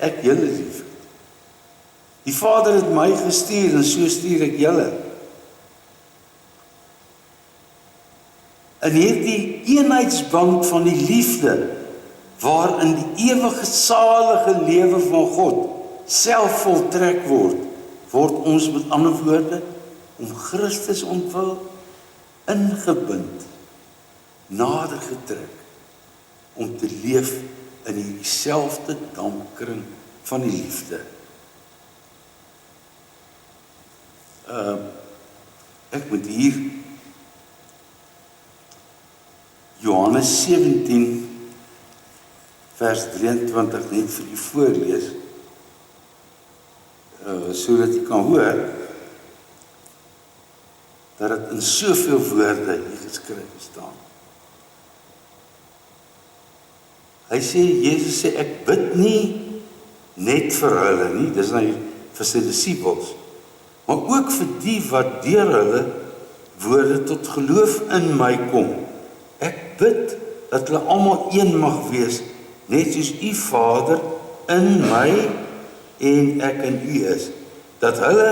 ek julle lief het. Die Vader het my gestuur en so stuur ek julle. In hierdie eenheidsband van die liefde, waarin die ewige salige lewe van God self voltrek word ons met ander woorde om Christus ontwil, ingebind, nader getrek, om te leef in dieselfde dampkring van die liefde. Ek moet hier Johannes 17 vers 23 net vir u voorlees, sodat u kan hoor dat dit in soveel woorde hier geskryf staan. Hy sê, Jesus sê, ek bid nie net vir hulle nie, dis nou vir sy disippels, maar ook vir die wat deur hulle woorde tot geloof in my kom. Ek bid dat hulle almal een mag wees, net soos u Vader in my en ek in u is, dat hulle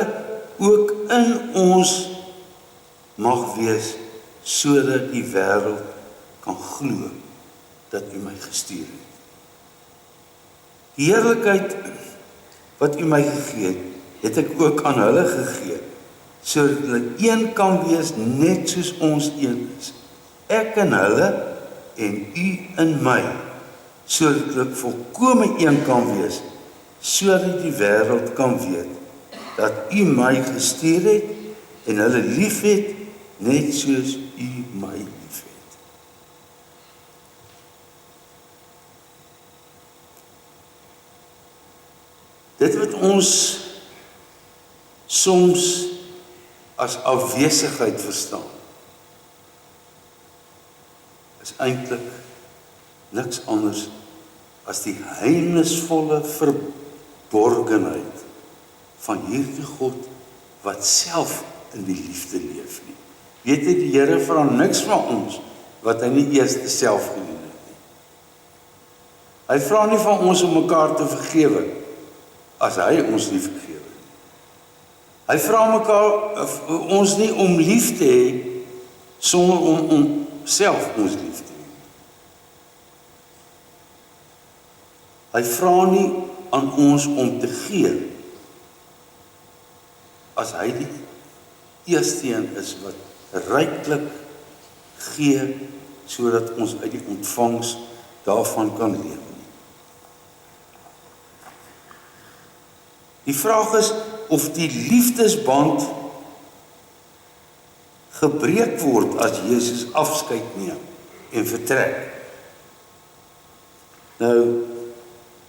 ook in ons mag wees, sodat die wêreld kan glo dat u my gestuur het. Die heerlikheid wat u my gegee het ek ook aan hulle gegee, sodat hulle een kan wees, net soos ons een is. Ek in hulle en u in my, sodat hulle volkome een kan wees, sodat die wêreld kan weet dat u my gestuur het en hulle lief het, net soos u my lief het. Dit wat ons soms as afwesigheid verstaan, is eintlik niks anders as die geheimnisvolle verborgenheid van hierdie God wat self in die liefde leef nie. Weet jy, die Here vra niks van ons wat hy nie eers self gedoen het nie. Hy vra nie van ons om mekaar te vergewe as hy ons nie vergewe nie. Hy vra ons nie om lief te hê sonder om self ons lief te hê. Hy vra nie aan ons om te gee as hy die eerste een is wat ryklik gee, sodat ons uit die ontvangs daarvan kan leef. Die vraag is of die liefdesband gebreek word as Jesus afskeid neem en vertrek. Nou,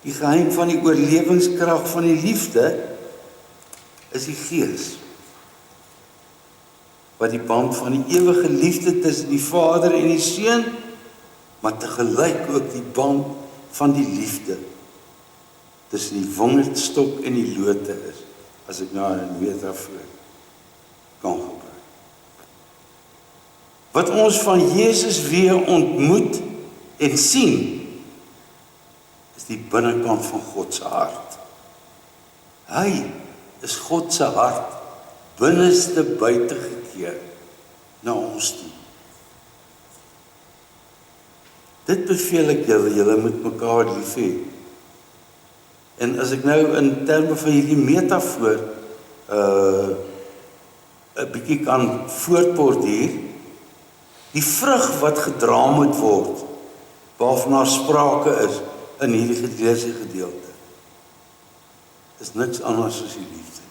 die geheim van die oorlewingskrag van die liefde is die Gees, wat die band van die ewige liefde tussen die Vader en die Seun, maar tegelyk ook die band van die liefde tussen die wingerdstok en die lote is, as ek nou 'n metafoor kan gebruik. Wat ons van Jesus weer ontmoet en sien, is die binnekant van God se hart. Hy is God se hart, binneste buite gekeer na ons toe. Dit beveel ek julle moet mekaar lief hê. En as ek nou in terme van hierdie metafoor 'n bietjie kan voortborduur, die vrug wat gedra moet word, waarvan daar sprake is in hierdie geleesde gedeelte, is niks anders as die liefde.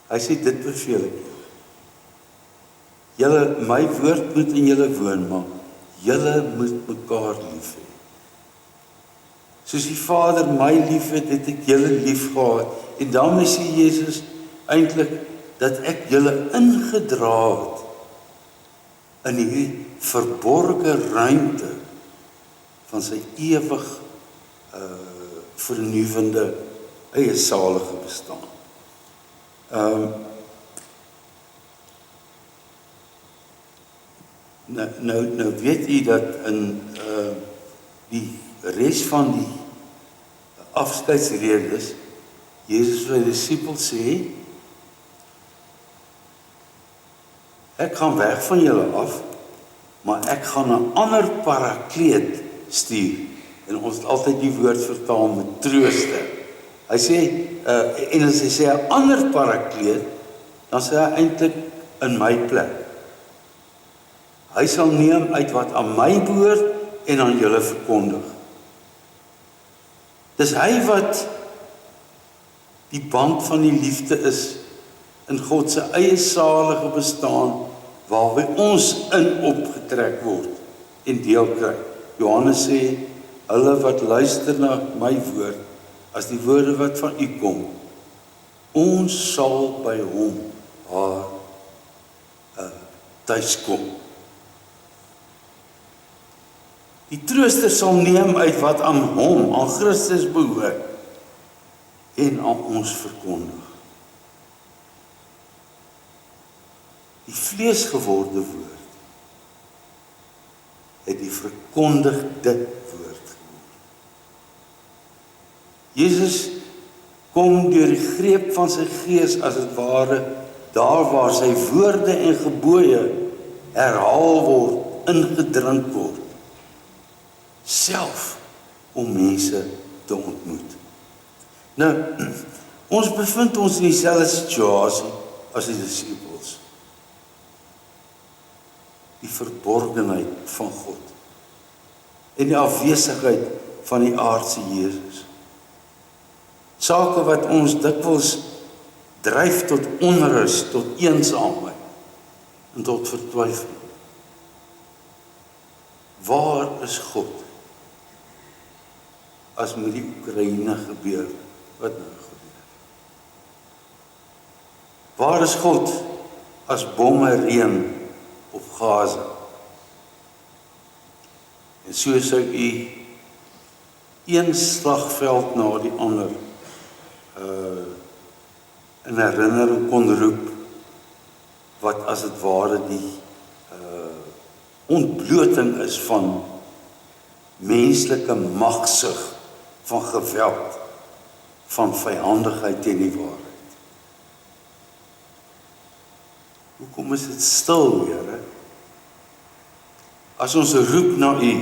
Hy sê, dit beveel ek julle. Julle, my woord moet in julle woon, maar julle moet mekaar lief hê. Soos die Vader my lief het, het ek julle lief gehad. En daarmee sê Jesus eintlik dat ek julle ingedra het in hierdie verborge ruimte van sy ewig vernuwende eie salige bestaan. Nou weet u dat in die res van die afskeidsredes, Jesus vir die disippels sê, ek gaan weg van julle af, maar ek gaan 'n ander parakleet stuur. En ons het altyd die woord vertaal met trooster. Hy sê, en as hy sê 'n ander parakleet, dan sê hy eintlik in my plek. Hy sal neem uit wat aan my behoort en aan julle verkondig. Dis hy wat die band van die liefde is in God se eie salige bestaan, waarby ons in opgetrek word en deel kry. Johannes sê, hulle wat luister na my woord, as die woorde wat van u kom, ons sal by hom tuis kom. Die trooster sal neem uit wat aan hom, aan Christus behoort, en aan ons verkondig. Die vleesgeworde woord het die verkondigde woord geword. Jesus kom deur die greep van sy gees as het ware daar waar sy woorde en gebooie herhaal word, ingedrink word, self om mense te ontmoet. Nou, ons bevind ons in dieselfde situasie as die disippels. Die verborgenheid van God en die afwesigheid van die aardse Jesus. Sake wat ons dikwels dryf tot onrus, tot eensaamheid en tot vertwyfeling. Waar is God as met die Oekraïne gebeur? Wat nou gebeur? Waar is God as bomme reën op Gaza? En so sou u een slagveld na die ander in herinnering kon roep, wat as het ware die ontbloting is van menslike magsug, van geweld, van vyhandigheid teen die waarheid. Hoekom is dit stil, Here? As ons roep na u,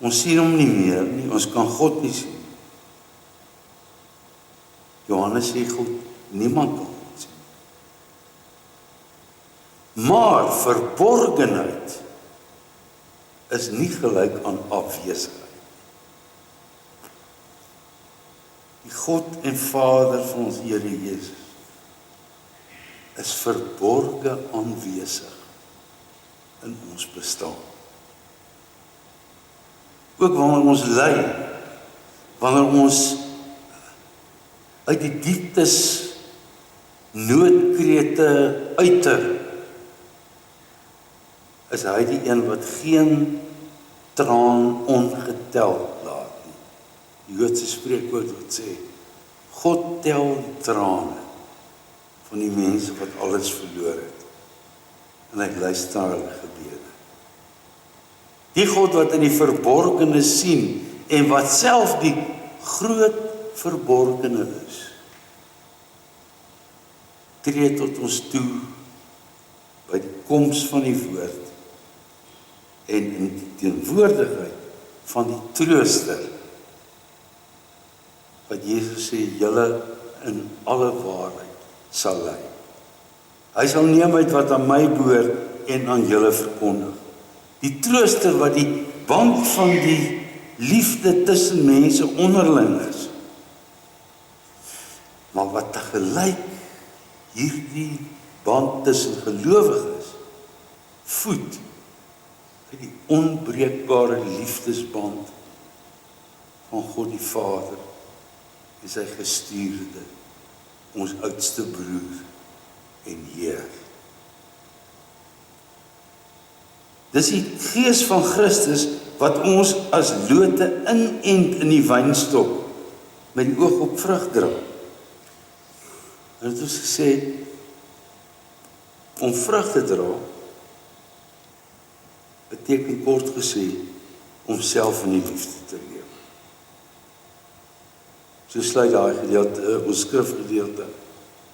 ons sien hom nie meer nie, ons kan God nie sien. Johannes sê goed, niemand kan God sien. Maar verborgenheid is nie gelyk aan afwesigheid. Die God en Vader van ons Here Jesus is verborge aanwesig in ons bestaan. Ook wanneer ons ly, wanneer ons uit die dieptes noodkrete uiter, is hy die een wat geen traan ongeteld laat nie. Die Joodse spreekwoord wat sê, God tel die trane van die mense wat alles verloor het, en hy luister na hulle gebede. Die God wat in die verborgene sien, en wat self die groot verborgene is, tree tot ons toe, by die koms van die woord, en in die teenwoordigheid van die trooster, wat Jesus sê, julle in alle waarheid sal lei. Hy sal neem uit wat aan my behoort en aan julle verkondig. Die trooster wat die band van die liefde tussen mense onderling is, maar wat tegelyk hierdie band tussen gelowiges voed uit die onbreekbare liefdesband van God die Vader en sy gestuurde, ons oudste broer en Heer. Dis die Gees van Christus wat ons as lote inent in die wynstok met die oog op vrug dra. En het ons gesê, om vrug te dra, beteken kort gesê, om self in die liefde te lewe. So sluit daai gedeelte, ons skrifgedeelte,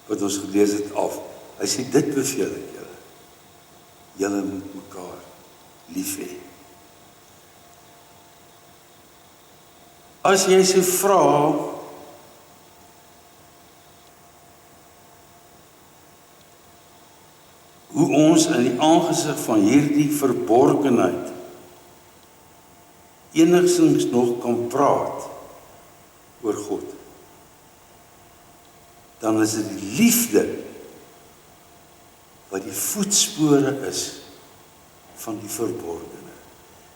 wat ons gelees het af. Hy sê, dit beveel ek julle. Julle moet mekaar lief hê. As jy so vra, hoe ons in die aangesig van hierdie verborgenheid enigstens nog kan praat oor God, dan is dit die liefde wat die voetspore is van die verborgene.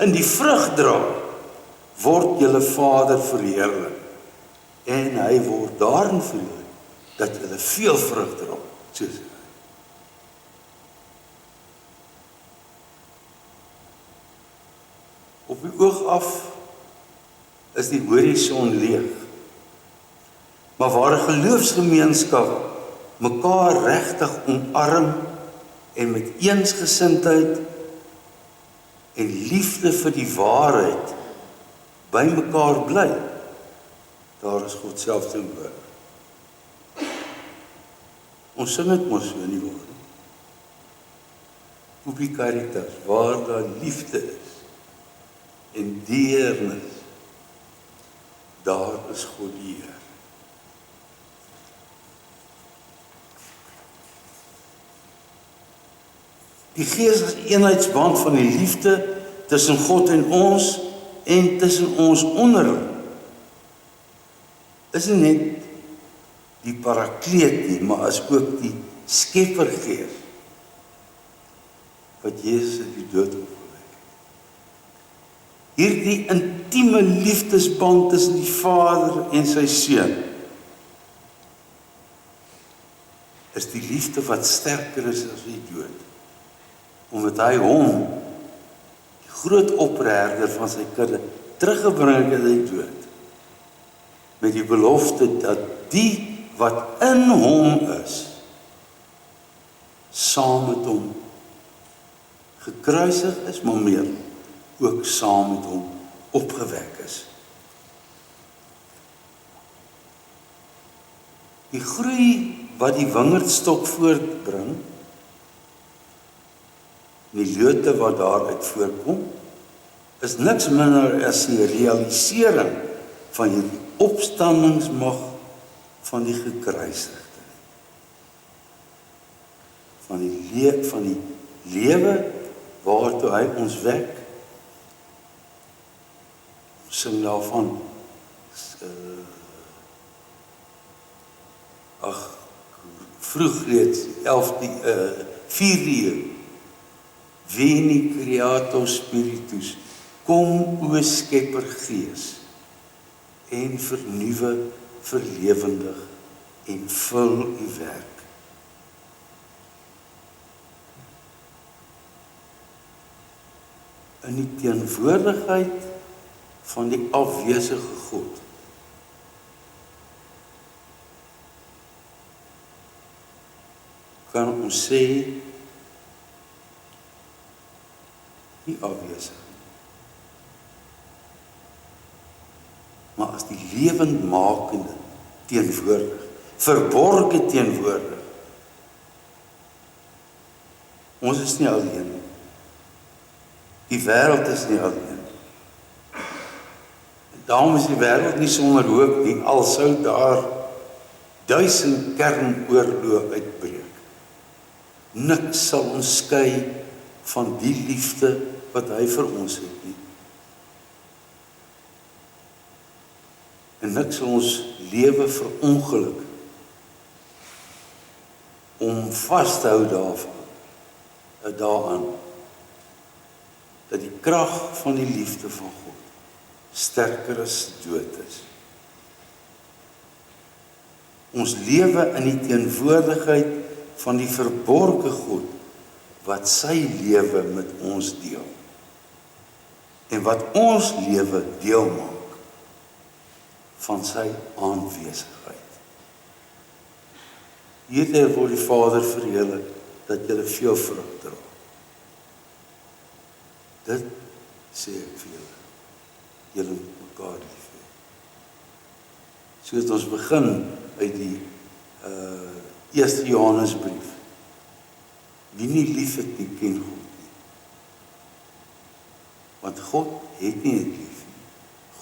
In die vrug dra word julle Vader verheerlik, en hy word daarin verheerlik dat julle veel vrug dra, soos hy. Op die oog af is die horison leeg, maar waar 'n geloofsgemeenskap mekaar regtig omarm en met eensgesindheid en liefde vir die waarheid by mekaar bly, daar is God self teenwoordig. Ons sing dit mos so in die woord. Ubi caritas, waar daar liefde is en deernis, daar is God die Heer. Die Gees is eenheidsband van die liefde tussen God en tussen ons onderling. Is nie net die parakleet nie, maar is ook die Skeppergees wat Jesus in die dood opgewek het. Hierdie intieme liefdesband tussen die Vader en sy Seun is die liefde wat sterker is as die dood. Omdat hy hom, die groot opregter van sy kudde, teruggebring het uit die dood, met die belofte dat die wat in hom is, saam met hom gekruisig is, maar meer ook saam met hom opgewek is. Die groei wat die wingerdstok voortbring, die lote wat daaruit voorkom, is niks minder as die realisering van die opstandingsmag van die gekruisigde. Van die lewe waartoe hy ons wek. Ons sing daarvan, vroeg reeds, 4de eeuw, Veni Creator Spiritus, kom o Skepper Gees, en vernuwe, verlewendig, en vul u werk. In die teenwoordigheid van die afwesige God, kan ons sê, nie afwesig. Maar as die lewendmakende teenwoordig, verborge teenwoordig. Ons is nie alleen nie. Die wêreld is nie alleen nie. En daarom is die wêreld nie sonder hoop nie, al sou daar 1000 kernoorloë uitbreek. Niks sal ons skei van die liefde wat hy vir ons het nie. En niks sal ons lewe verongeluk om vas te hou daaraan dat die krag van die liefde van God sterker as dood is. Ons lewe in die teenwoordigheid van die verborge God wat sy lewe met ons deel en wat ons lewe deel maak van sy aanwesigheid. Hierdeur word die Vader verheerlik dat julle veel vrug dra. Dit sê ek vir julle. Julle moet mekaar lief hê. So het ons begin uit die 1 Johannesbrief. Wie nie lief het nie, ken God nie. Want God het nie het lief nie.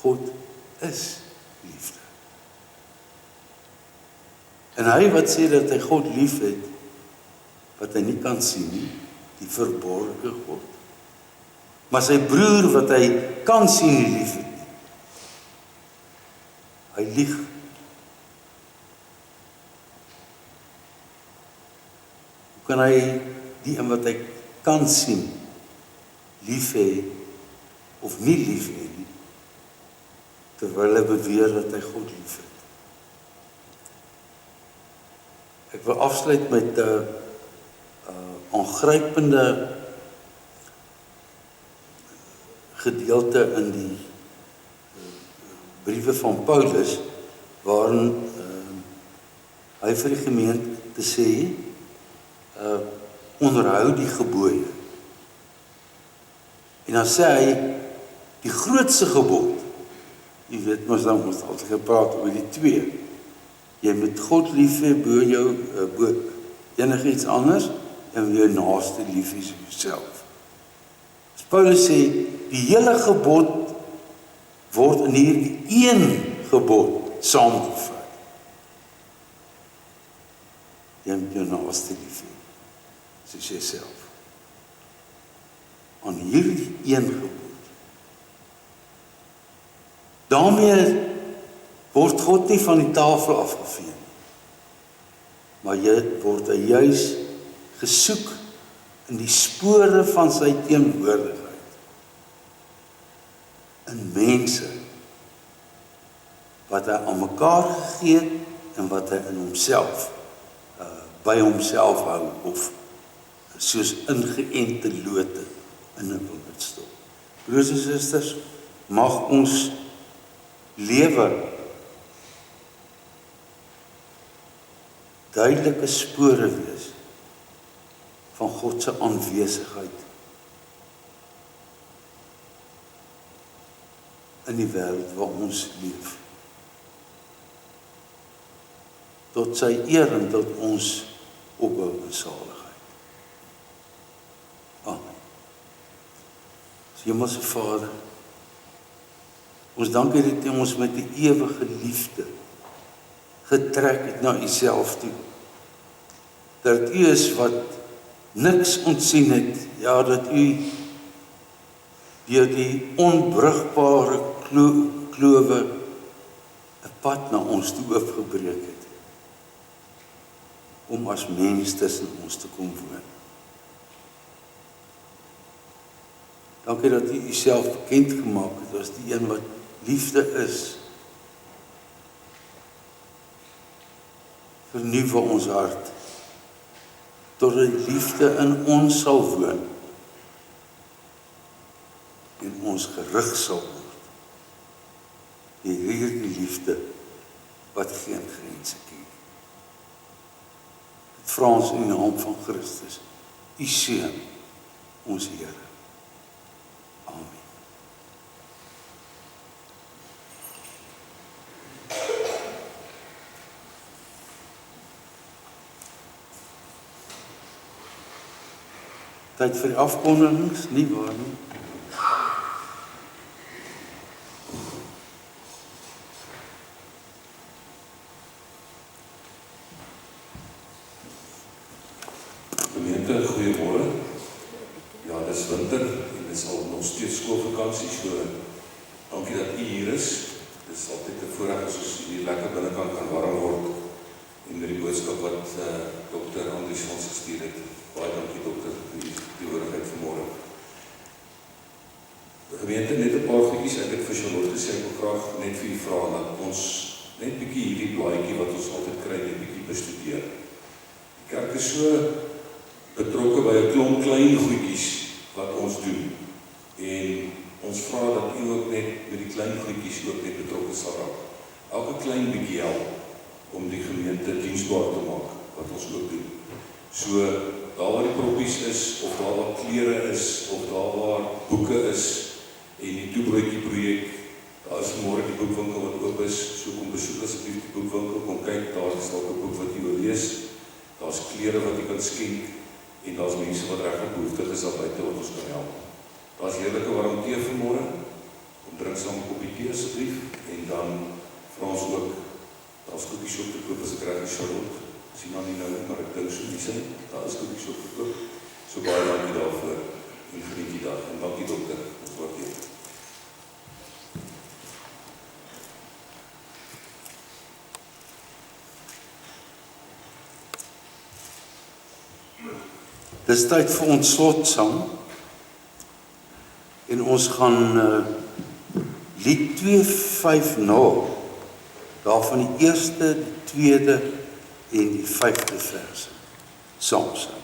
God is liefde. En hy wat sê dat hy God lief het, wat hy nie kan sien nie, die verborge God. Maar sy broer wat hy kan sien nie lief het nie. Hy lieg. Hoe kan hy die een wat hy kan sien lief hê of nie lief hê nie, terwyl hy beweer dat hy God lief het? Ek wil afsluit met 'n aangrypende gedeelte in die briewe van Paulus, waarin hy vir die gemeente sê, onderhou die gebooie. En dan sê hy, die grootste gebod, jy weet mos dan ons altyd gepraat oor die twee, jy moet God lief hê bo jou, bo enigiets anders, en jou naaste lief hê soos jouself. As Paulus sê, die hele gebod word in hierdie een gebod saamgevat. Jy moet jou naaste lief hê soos jouself. Aan hierdie een gebod. Daarmee word God nie van die tafel afgevee nie. Maar word hy juis gesoek in die spore van sy teenwoordigheid. In mense wat hy aan mekaar gegee het en wat hy in homself, by homself hou, of soos ingeënte lote in 'n wildstop. Broers en susters, mag ons lewe duidelike spore wees van God se aanwesigheid in die wêreld waar ons leef. Tot sy eer en tot ons opbou en saligheid. Amen. Hemelse Vader, ons dank U dat U ons met die ewige liefde getrek het na U self toe. Dat U is wat niks ontsien het, ja, dat U deur die onbrugbare klowe 'n pad na ons toe oopgebreek het, om as mens tussen ons te kom woon. Dankie dat U Uself bekend gemaak het as die een wat liefde is. Vernuwe ons hart, totdat die liefde in ons sal woon, en ons gerig sal word. Hierdie liefde wat geen grense ken. Dit vra ons in die naam van Christus, U Seun, ons Here. Amen. Tyd vir die afkondigings, nie waar nie? Gemeente, goeiemôre. Ja, dis winter en dis al nog steeds skoolvakansie, so dankie dat U hier is. Dis altyd 'n voorreg as ons hier lekker binnekant kan warm word en met die boodskap wat Dr. Andries ons gestuur het. Baie dankie dokter vir die woordigheid vanmôre. Gemeente, net 'n paar goedjies, ek het vir Charlotte gesê, ek wil graag net vir u vra dat ons net bietjie hierdie blaadjie wat ons altyd kry, net bietjie bestudeer. Die kerk is so betrokke by 'n klomp klein goedjies wat ons doen. En ons vra dat u ook net met die klein goedjies ook net betrokke sal raak. Elke klein bietjie help om die gemeente diensbaar te maak wat ons ook doen. So daar waar die proppies is, of daar waar klere is, of daar waar boeke is, en die toebroodjie projek, daar is vanmorgen die boekwinkel wat oop is, so kom besoek asseblief die boekwinkel, kom kyk, daar is dalk 'n boek wat jy wil lees, daar is klere wat jy kan skenk, en daar is mense wat regtig behoeftig is daar buite wat ons kan help. Daar is heerlike warm tee vanmorgen, kom drink saam 'n koppie tee asseblief, en dan vra ons ook, daar is koekies op te koop as ek reg is, Charlotte, sien dan nie nou, maar ek dink so nie sy, daar is koekies op te koop, so baie dankie daarvoor, en geniet die dag, en dankie dokter, ons waardeer. Dis tyd vir ons slotsang, en ons gaan lied 250, daarvan die eerste, die tweede en die 5de verse, saam sing.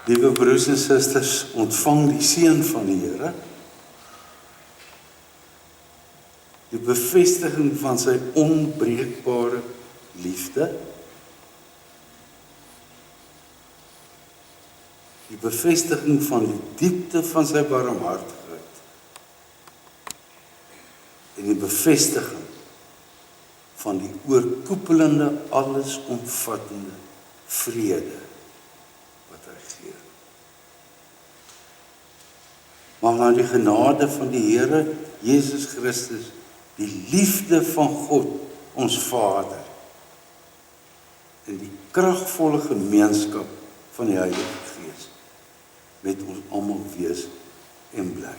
Liewe broers en susters, ontvang die seën van die Here, die bevestiging van sy onbreekbare liefde, die bevestiging van die diepte van sy barmhartigheid, en die bevestiging van die oorkoepelende, allesomvattende vrede wat hy gee. Maar na die genade van die Here Jesus Christus, die liefde van God, ons Vader, en die kragvolle gemeenskap van die Heilige Gees, met ons almal wees en bly.